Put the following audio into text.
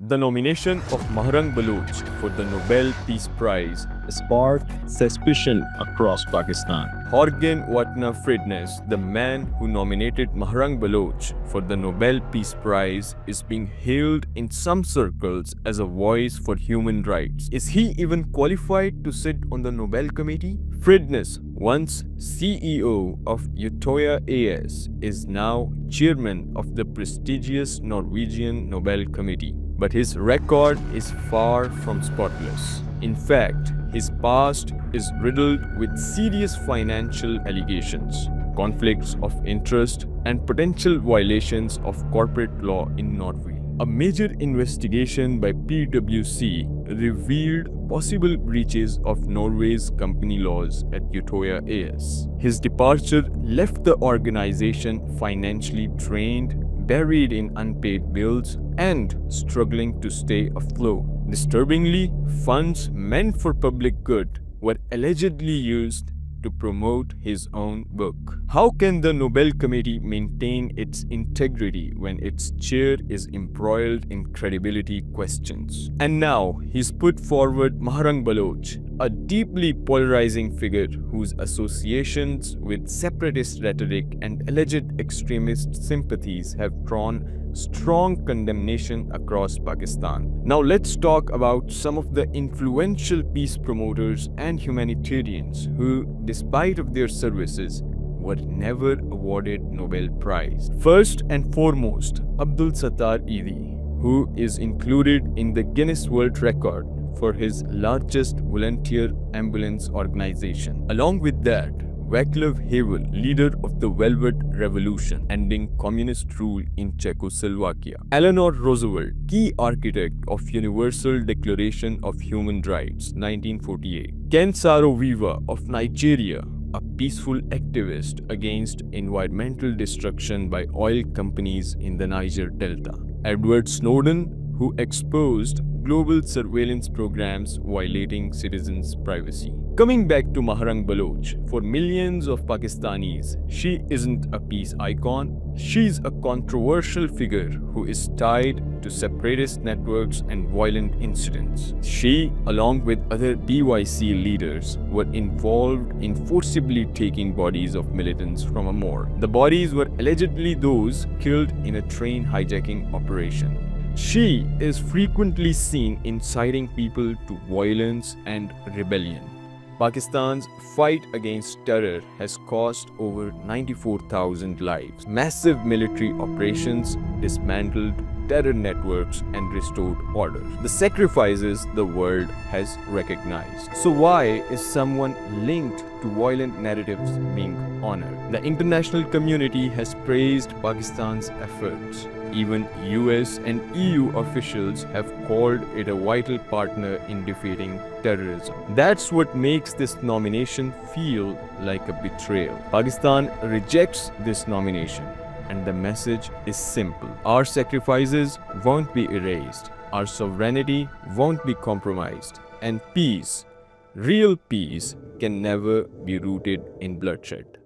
The nomination of Mahrang Baloch for the Nobel Peace Prize sparked suspicion across Pakistan. Jørgen Watne Frydnes, the man who nominated Mahrang Baloch for the Nobel Peace Prize, is being hailed in some circles as a voice for human rights. Is he even qualified to sit on the Nobel Committee? Frydnes, once CEO of Utøya AS, is now chairman of the prestigious Norwegian Nobel Committee. But his record is far from spotless. In fact, his past is riddled with serious financial allegations, conflicts of interest, and potential violations of corporate law in Norway. A major investigation by PwC revealed possible breaches of Norway's company laws at Utøya AS. His departure left the organization financially drained, buried in unpaid bills, and struggling to stay afloat. Disturbingly, funds meant for public good were allegedly used to promote his own book. How can the Nobel Committee maintain its integrity when its chair is embroiled in credibility questions? And now he's put forward Mahrang Baloch, a deeply polarizing figure whose associations with separatist rhetoric and alleged extremist sympathies have drawn strong condemnation across Pakistan. Now let's talk about some of the influential peace promoters and humanitarians who, despite of their services, were never awarded Nobel Prize. First and foremost, Abdul Sattar Idi, who is included in the Guinness World Record for his largest volunteer ambulance organization. Along with that, Václav Havel, leader of the Velvet Revolution, ending communist rule in Czechoslovakia. Eleanor Roosevelt, key architect of Universal Declaration of Human Rights, 1948. Ken Saro-Wiwa of Nigeria, a peaceful activist against environmental destruction by oil companies in the Niger Delta. Edward Snowden, who exposed global surveillance programs violating citizens' privacy. Coming back to Mahrang Baloch, for millions of Pakistanis, she isn't a peace icon. She's a controversial figure who is tied to separatist networks and violent incidents. She, along with other BYC leaders, were involved in forcibly taking bodies of militants from a morgue. The bodies were allegedly those killed in a train hijacking operation. She is frequently seen inciting people to violence and rebellion. Pakistan's fight against terror has cost over 94,000 lives. Massive military operations dismantled terror networks and restored order. The sacrifices the world has recognized. So why is someone linked to violent narratives being honored? The international community has praised Pakistan's efforts. Even US and EU officials have called it a vital partner in defeating terrorism. That's what makes this nomination feel like a betrayal. Pakistan rejects this nomination, and the message is simple. Our sacrifices won't be erased. Our sovereignty won't be compromised. And peace, real peace, can never be rooted in bloodshed.